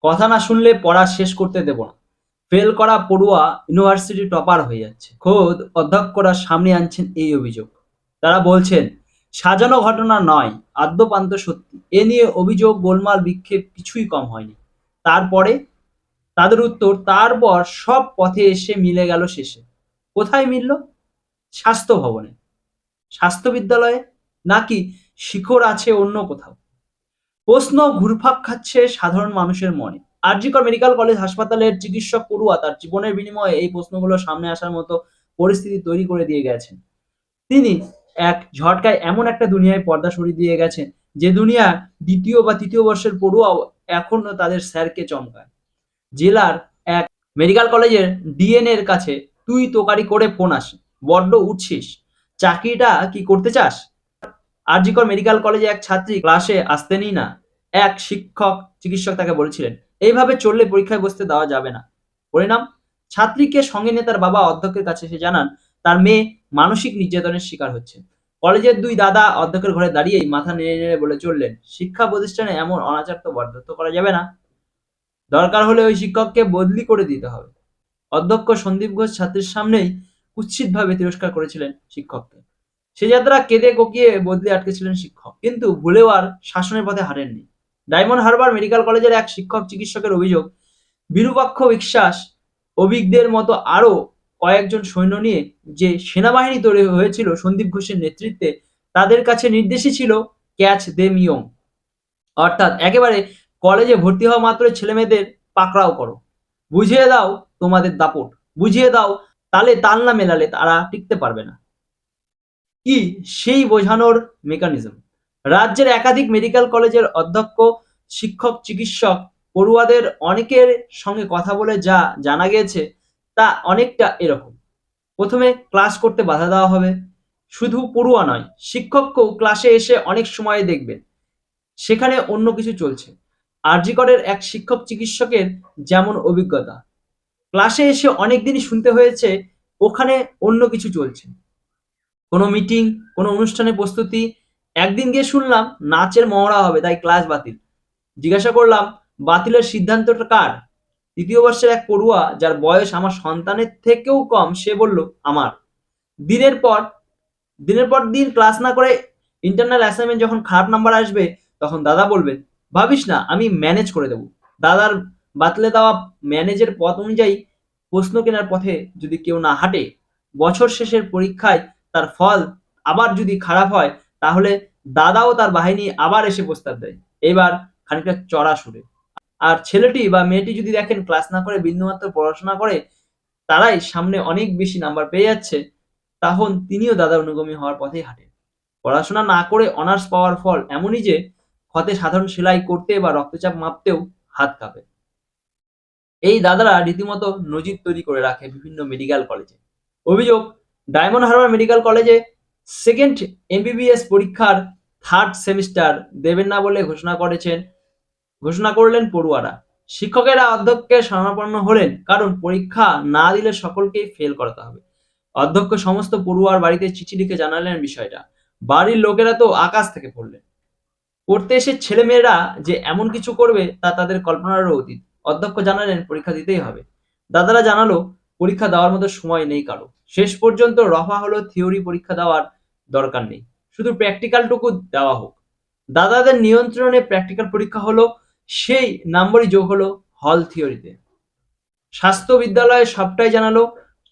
কথা না শুনলে পড়া শেষ করতে দেব না। ফেল করা পড়ুয়া ইউনিভার্সিটি টপার হয়ে যাচ্ছে। খোদ অধ্যক্ষরা সামনে আনছেন এই অভিযোগ। তারা বলছেন, সাজানো ঘটনা নয়, আদ্যোপান্ত সত্যি। এ নিয়ে অভিযোগ, গোলমাল, বিক্ষেপ কিছুই কম হয়নি। তারপরে তাদের উত্তর, তারপর সব পথে এসে মিলে গেল শেষে। কোথায় মিলল? স্বাস্থ্য ভবনে, স্বাস্থ্য বিদ্যালয়ে, নাকি শিখর আছে অন্য কোথাও? প্রশ্ন ঘুরপাক খাচ্ছে সাধারণ মানুষের মনে। আর.জি. কর মেডিকেল কলেজ হাসপাতালের চিকিৎসক পড়ুয়া তার জীবনের বিনিময়ে এই প্রশ্নগুলো সামনে আসার মতো পরিস্থিতি তৈরি করে দিয়ে গেছেন। তিনি এক ঝটকায় এমন একটা দুনিয়ায় পর্দা সরিয়ে দিয়ে গেছেন, যে দুনিয়া দ্বিতীয় বা তৃতীয় বর্ষের পড়ুয়াও এখনো তাদের স্যারকে চমকায়। জেলার এক মেডিকেল কলেজের ডিএন এর কাছে তুই তোকারি করে ফোন আসে, বড্ড উঠছিস, চাকরিটা কি করতে চাস? আর.জি. কর মেডিকেল কলেজে এক ছাত্রী ক্লাসে আসতেনই না। এক চিকিৎসক তাকে বলেছিলেন, এইভাবে চললে পরীক্ষায় বসতে দেওয়া যাবে না। পরিণাম, ছাত্রীকে সঙ্গে নিয়ে তার বাবা অধ্যক্ষের কাছে এসে জানান, তার মেয়ে মানসিক নির্যাতনের শিকার হচ্ছে। কলেজের দুই দাদা অধ্যক্ষের ঘরে দাঁড়িয়েই মাথা নেড়ে নেড়ে বলে চললেন, শিক্ষা প্রতিষ্ঠানে এমন অনাচার তো বরদাস্ত করা যাবে না। দরকার হলে ওই শিক্ষককে বদলি করে দিতে হবে। অধ্যক্ষ সন্দীপ ঘোষ ছাত্রীর সামনেই কুৎসিতভাবে তিরস্কার করেছিলেন শিক্ষককে। সে যাত্রা কেঁদে কোকিয়ে বদলে আটকেছিলেন শিক্ষক, কিন্তু ভুলেও আর শাসনের পথে হাঁটেননি। ডায়মন্ড হারবার মেডিকেল কলেজের এক শিক্ষক চিকিৎসকের অভিযোগ, বিরূপাক্ষ বিশ্বাস, অভিজ্ঞদের মতো আরো কয়েকজন সৈন্য নিয়ে যে সেনাবাহিনী তৈরি হয়েছিল সন্দীপ ঘোষের নেতৃত্বে, তাদের কাছে নির্দেশই ছিল ক্যাচ দেম ইয়ং, অর্থাৎ একেবারে কলেজে ভর্তি হওয়া মাত্রই ছেলেমেয়েদের পাকড়াও করো, বুঝিয়ে দাও তোমাদের দাপট, বুঝিয়ে দাও, তালে তাল না মেলালে তারা টিকতে পারবে না। কি সেই বোঝানোর মেকানিজম! রাজ্যের একাধিক মেডিকেল কলেজের অধ্যক্ষ, শিক্ষক, চিকিৎসক পড়ুয়াদের অনেকের সঙ্গে কথা বলে যা জানা গেছে, তা অনেকটা এরকম। প্রথমে ক্লাস করতে বাধা দেওয়া হবে। শুধু পড়ুয়া নয়, শিক্ষককেও ক্লাসে এসে অনেক সময় দেখবেন সেখানে অন্য কিছু চলছে। আর.জি. করের এক শিক্ষক চিকিৎসকের যেমন অভিজ্ঞতা, ক্লাসে এসে অনেকদিনই শুনতে হয়েছে ওখানে অন্য কিছু চলছে। কোনো মিটিং, কোনো অনুষ্ঠানের প্রস্তুতি। একদিন গিয়ে শুনলাম নাচের মহড়া হবে, তাই ক্লাস বাতিল। জিজ্ঞাসা করলাম, বাতিলের সিদ্ধান্তটা কার? তৃতীয় বর্ষের এক পড়ুয়া, যার বয়স আমার সন্তানের থেকেও কম, সে বলল, আমার। দিনের পর দিনের পর দিন ক্লাস না করে ইন্টারনাল অ্যাসাইনমেন্ট যখন খারাপ নাম্বার আসবে, তখন দাদা বলবেন, ভাবিস না, আমি ম্যানেজ করে দেবো। দাদার বাতলে দেওয়া ম্যানেজের পথ অনুযায়ী প্রশ্ন কেনার পথে যদি কেউ না হাঁটে, বছর শেষের পরীক্ষায় তার ফল আবার যদি খারাপ হয়, তাহলে দাদাও তার বাহিনী আবার এসে প্রস্তাব দেয়, এবার খানিকটা চড়া সুরে। আর ছেলেটি বা মেয়েটি যদি দেখেন ক্লাস না করে বিন্দুমাত্র পড়াশোনা করে, তারাই সামনে অনেক বেশি নাম্বার পেয়ে যাচ্ছে, তখন তিনিও দাদার অনুগামী হওয়ার পথেই হাঁটেন। পড়াশোনা না করে অনার্স পাওয়ার ফল এমনই যে, ক্ষতে সাধারণ সেলাই করতে বা রক্তচাপ মাপতেও হাত কাঁপে। এই দাদারা রীতিমতো নজির তৈরি করে রাখে বিভিন্ন মেডিকেল কলেজে। অভিযোগ, ডায়মন্ড হারবার মেডিকেল কলেজে সেকেন্ড এমবিবিএস পরীক্ষার থার্ড সেমিস্টার দেবেন না বলে ঘোষণা করলেন পড়ুয়ারা। শিক্ষকেরা অধ্যক্ষের শরণাপন্ন হলেন, কারণ পরীক্ষা না দিলে সকলকেই ফেল করাতে হবে। অধ্যক্ষ সমস্ত পড়ুয়ার বাড়িতে চিঠি লিখে জানালেন বিষয়টা। বাড়ির লোকেরা তো আকাশ থেকে পড়লেন। পড়তে এসে ছেলেমেয়েরা যে এমন কিছু করবে তা তাদের কল্পনারও অতীত। অধ্যক্ষ জানালেন পরীক্ষা দিতেই হবে। দাদারা জানালো পরীক্ষা দেওয়ার মতো সময় নেই কারো। শেষ পর্যন্ত রফা হলো থিওরি পরীক্ষা দেওয়ার দরকার নেই, শুধু প্র্যাকটিক্যালটুকু দেওয়া হোক। দাদাদের নিয়ন্ত্রণে প্র্যাকটিক্যাল পরীক্ষা হলো, সেই নাম্বারই যোগ হলো হল থিওরিতে। স্বাস্থ্য বিদ্যালয়ে সবটাই জানালো।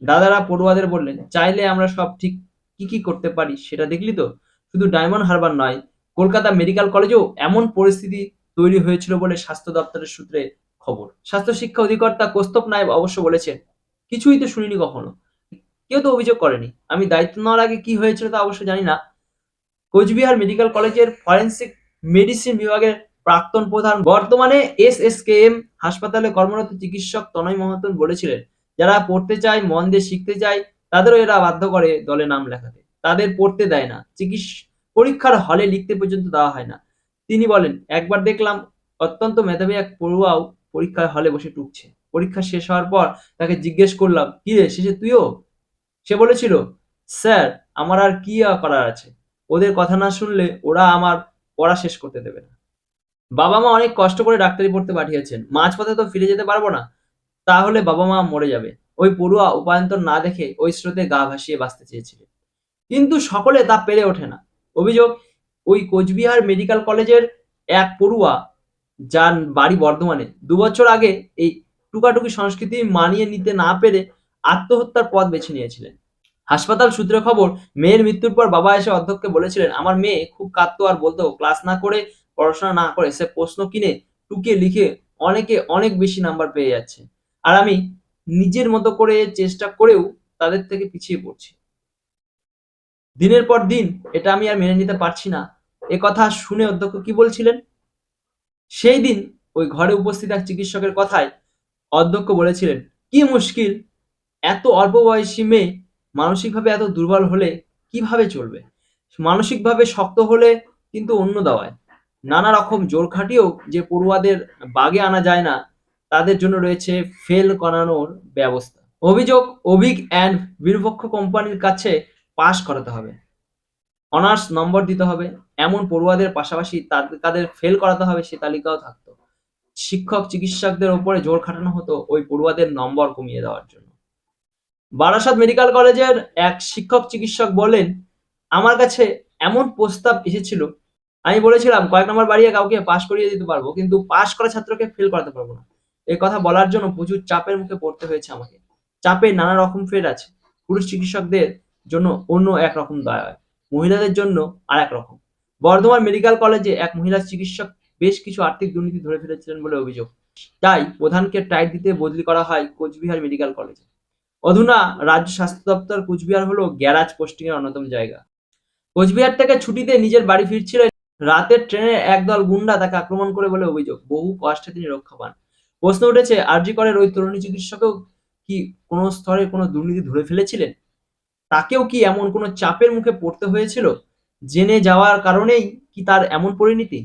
দাদারা পড়ুয়াদের বললেন, চাইলে আমরা সব ঠিক কি কি করতে পারি সেটা দেখলি তো? শুধু ডায়মন্ড হারবার নয়, কলকাতা মেডিকেল কলেজেও এমন পরিস্থিতি তৈরি হয়েছিল বলে স্বাস্থ্য দপ্তরের সূত্রে খবর। স্বাস্থ্য শিক্ষা অধিকর্তা কৌস্তভ নায়েব অবশ্য বলেছেন, কিছুই তো শুনিনি কখনো, কেউ তো অভিযোগ করেনি। আমি দায়িত্ব নেওয়ার আগে কি হয়েছিল তা অবশ্য জানি না। কোচবিহার মেডিকেল কলেজের ফরেনসিক মেডিসিন বিভাগের প্রাক্তন প্রধান, বর্তমানে এসএসকেএম হাসপাতালে কর্মরত চিকিৎসক তনয় মহাতন বলেছিলেন, যারা পড়তে চায়, মন দিয়ে শিখতে চায়, তাদেরও এরা বাধ্য করে দলে নাম লেখাতে। তাদের পড়তে দেয় না, পরীক্ষার হলে লিখতে পর্যন্ত দেওয়া হয় না। তিনি বলেন, একবার দেখলাম অত্যন্ত মেধাবী এক পড়ুয়াও পরীক্ষার হলে বসে টুকছে। পরীক্ষা শেষ হওয়ার পর তাকে জিজ্ঞেস করলাম, কি রে, শেষে তুইও? সে বলেছিল, স্যার, আমার আর কি করার আছে, ওদের কথা না শুনলে ওরা আমার পড়া শেষ করতে দেবে না। বাবা মা অনেক কষ্ট করে ডাক্তারি পড়তে পাঠিয়েছেন, মাঝপথে তো ফিরে যেতে পারবো না, তাহলে বাবা মা মরে যাবে। ওই পড়ুয়া উপায়ন্তর না দেখে ওই স্রোতে গা ভাসিয়ে বাঁচতে চেয়েছিলেন, কিন্তু সকলে তা পেরে ওঠে না। অভিযোগ, ওই কোচবিহার মেডিকেল কলেজের এক পড়ুয়া, যার বাড়ি বর্ধমানে, ২ বছর আগে এই টুকাটুকি সংস্কৃতি মানিয়ে নিতে না পেরে আত্মহত্যার পথ বেছে নিয়েছিলেন। হাসপাতাল সূত্রে খবর, মেয়ের মৃত্যুর পর বাবা এসে অধ্যক্ষকে বলেছিলেন, আমার মেয়ে খুব কাঁদতো আর বলতো ক্লাস না করে, পড়াশোনা না করে সে প্রশ্ন কিনে টুকিয়ে লিখে অনেকে অনেক বেশি নাম্বার পেয়ে যাচ্ছে, আর আমি নিজের মতো করে চেষ্টা করেও তাদের থেকে পিছিয়ে পড়ছি। দিনের পর দিন এটা আমি আর মেনে নিতে পারছি না। এ কথা শুনে অধ্যক্ষ কি বলছিলেন? সেই দিন ওই ঘরে উপস্থিত এক চিকিৎসকের কথায় অধ্যক্ষ বলেছিলেন, কি মুশকিল, এত অল্প বয়সী মেয়ে মানসিকভাবে এত দুর্বল হলে কিভাবে চলবে? মানসিকভাবে শক্ত হলে কিন্তু অন্য দাওয়ায়। নানা রকম জোর খাটিয়েও যে পড়ুয়াদের বাগে আনা যায় না, তাদের জন্য রয়েছে ফেল করানোর ব্যবস্থা। অভিযোগ, অভিক অ্যান্ড বীরপক্ষ কোম্পানির কাছে পাস করাতে হবে, অনার্স নম্বর দিতে হবে, এমন পড়ুয়াদের পাশাপাশি তাদের ফেল করাতে হবে সে তালিকাও থাকতো। শিক্ষক চিকিৎসকদের ওপরে জোর খাটানো হতো ওই পড়ুয়াদের নম্বর কমিয়ে দেওয়ার জন্য। বারাসত মেডিকেল কলেজের এক শিক্ষক চিকিৎসক বলেন, আমার কাছে এমন প্রস্তাব এসেছিল, আমি বলেছিলাম কয়েক নম্বর বাড়িয়ে কাউকে পাশ করিয়ে দিতে পারবো, কিন্তু পাশ করা ছাত্রকে ফেল করাতে পারবো না। এই কথা বলার জন্য প্রচুর চাপের মুখে পড়তে হয়েছে আমাকে। চাপের নানা রকম ফের আছে। পুরুষ চিকিৎসকদের জন্য অন্য এক রকম দয়া হয়, মহিলাদের জন্য আর এক রকম। বর্ধমান মেডিকেল কলেজে এক মহিলা চিকিৎসক বেশ কিছু আর্থিক দুর্নীতি ধরে ফেলেছিলেন বলে অভিযোগ। তাই প্রধানকে টাইট দিতে বদলি করা হয় কোচবিহার মেডিকেল কলেজে। অধুনা রাজ্য স্বাস্থ্য দপ্তর কোচবিহার হলো গ্যারাজ পোস্টিং এর অন্যতম জায়গা। কোচবিহার থেকে ছুটিতে নিজের বাড়ি ফিরছিলেন, রাতের ট্রেনে একদল গুন্ডা তাকে আক্রমণ করে বলে অভিযোগ। বহু কষ্টে তিনি রক্ষা পান। প্রশ্ন উঠেছে, আরজি করের ওই তরুণী চিকিৎসকও কি কোনো স্তরে কোনো দুর্নীতি ধরে ফেলেছিলেন? তাকেও কি এমন কোনো চাপের মুখে পড়তে হয়েছিল? জেনে যাওয়ার কারণেই কি তার এমন পরিণতি?